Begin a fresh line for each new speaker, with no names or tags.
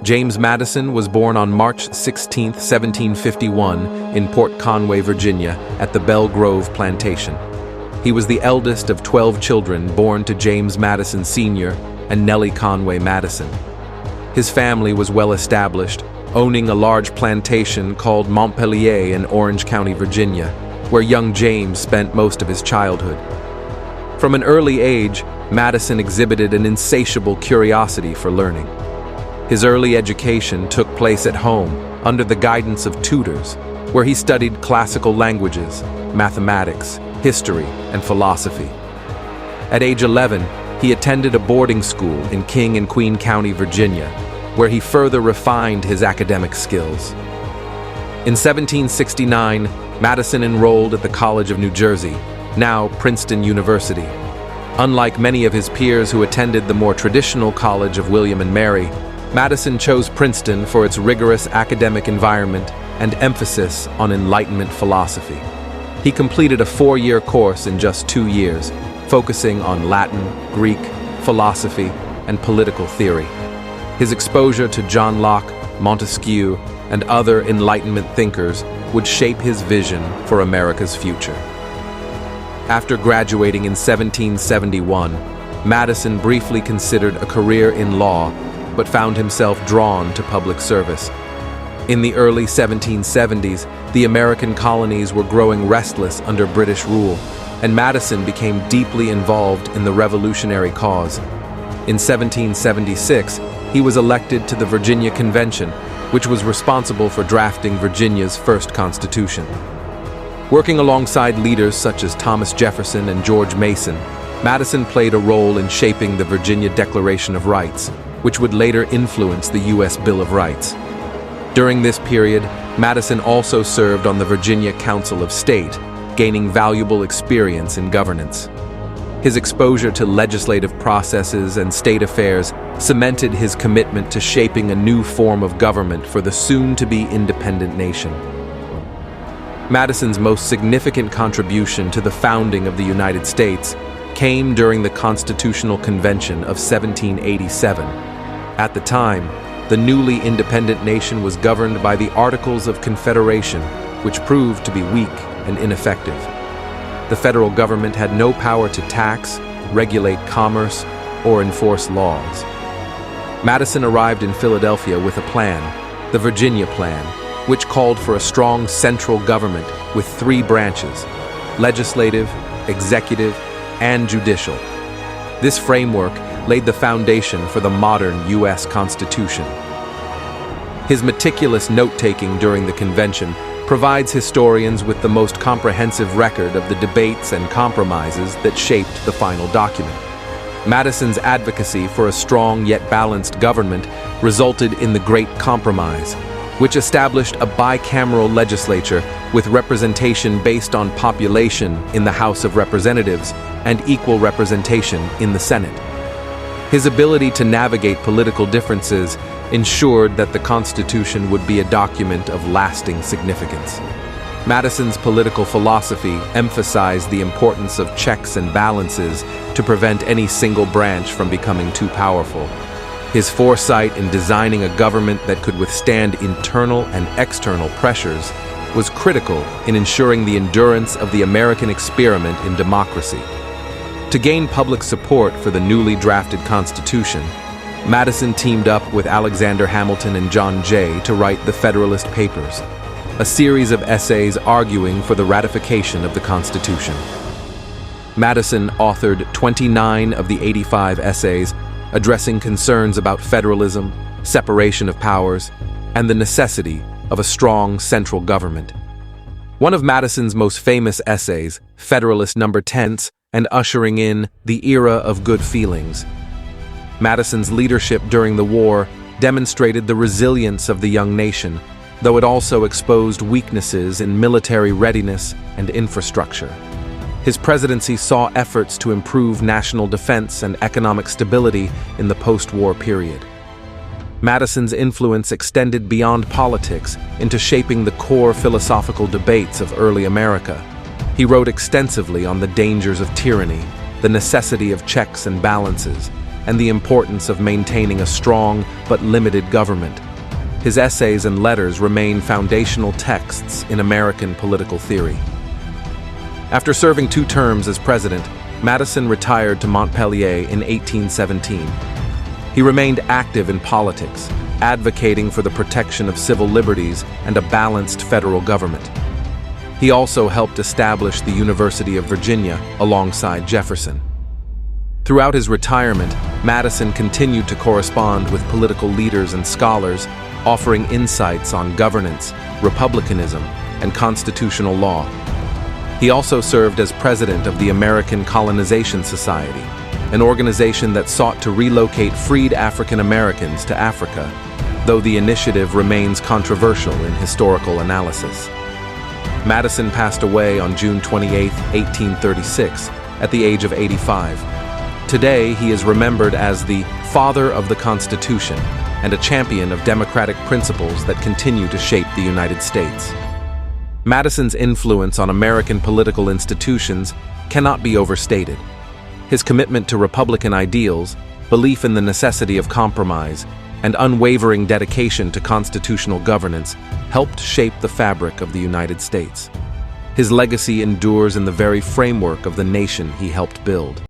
James Madison was born on March 16, 1751, in Port Conway, Virginia, at the Belle Grove Plantation. He was the eldest of 12 children born to James Madison Sr. and Nellie Conway Madison. His family was well established, owning a large plantation called Montpelier in Orange County, Virginia, where young James spent most of his childhood. From an early age, Madison exhibited an insatiable curiosity for learning. His early education took place at home under the guidance of tutors, where he studied classical languages, mathematics, history, and philosophy. At age 11, he attended a boarding school in King and Queen County, Virginia, where he further refined his academic skills. In 1769, Madison enrolled at the College of New Jersey, now Princeton University. Unlike many of his peers who attended the more traditional College of William and Mary, Madison chose Princeton for its rigorous academic environment and emphasis on Enlightenment philosophy. He completed a 4-year course in just 2 years, focusing on Latin, Greek, philosophy, and political theory. His exposure to John Locke, Montesquieu, and other Enlightenment thinkers would shape his vision for America's future. After graduating in 1771, Madison briefly considered a career in law, but found himself drawn to public service. In the early 1770s, the American colonies were growing restless under British rule, and Madison became deeply involved in the revolutionary cause. In 1776, he was elected to the Virginia Convention, which was responsible for drafting Virginia's first constitution. Working alongside leaders such as Thomas Jefferson and George Mason, Madison played a role in shaping the Virginia Declaration of Rights, which would later influence the U.S. Bill of Rights. During this period, Madison also served on the Virginia Council of State, gaining valuable experience in governance. His exposure to legislative processes and state affairs cemented his commitment to shaping a new form of government for the soon-to-be independent nation. Madison's most significant contribution to the founding of the United States came during the Constitutional Convention of 1787. At the time, the newly independent nation was governed by the Articles of Confederation, which proved to be weak and ineffective. The federal government had no power to tax, regulate commerce, or enforce laws. Madison arrived in Philadelphia with a plan, the Virginia Plan, which called for a strong central government with 3 branches: legislative, executive, and judicial. This framework laid the foundation for the modern U.S. Constitution. His meticulous note-taking during the convention provides historians with the most comprehensive record of the debates and compromises that shaped the final document. Madison's advocacy for a strong yet balanced government resulted in the Great Compromise, which established a bicameral legislature with representation based on population in the House of Representatives and equal representation in the Senate. His ability to navigate political differences ensured that the Constitution would be a document of lasting significance. Madison's political philosophy emphasized the importance of checks and balances to prevent any single branch from becoming too powerful. His foresight in designing a government that could withstand internal and external pressures was critical in ensuring the endurance of the American experiment in democracy. To gain public support for the newly drafted Constitution, Madison teamed up with Alexander Hamilton and John Jay to write the Federalist Papers, a series of essays arguing for the ratification of the Constitution. Madison authored 29 of the 85 essays addressing concerns about federalism, separation of powers, and the necessity of a strong central government. One of Madison's most famous essays, Federalist No. 10, and ushering in the era of good feelings. Madison's leadership during the war demonstrated the resilience of the young nation, though it also exposed weaknesses in military readiness and infrastructure. His presidency saw efforts to improve national defense and economic stability in the post-war period. Madison's influence extended beyond politics into shaping the core philosophical debates of early America. He wrote extensively on the dangers of tyranny, the necessity of checks and balances, and the importance of maintaining a strong but limited government. His essays and letters remain foundational texts in American political theory. After serving 2 terms as president, Madison retired to Montpellier in 1817. He remained active in politics, advocating for the protection of civil liberties and a balanced federal government. He also helped establish the University of Virginia alongside Jefferson. Throughout his retirement, Madison continued to correspond with political leaders and scholars, offering insights on governance, republicanism, and constitutional law. He also served as president of the American Colonization Society, an organization that sought to relocate freed African Americans to Africa, though the initiative remains controversial in historical analysis. Madison passed away on June 28, 1836, at the age of 85. Today, he is remembered as the father of the Constitution and a champion of democratic principles that continue to shape the United States. Madison's influence on American political institutions cannot be overstated. His commitment to Republican ideals, belief in the necessity of compromise, and unwavering dedication to constitutional governance helped shape the fabric of the United States. His legacy endures in the very framework of the nation he helped build.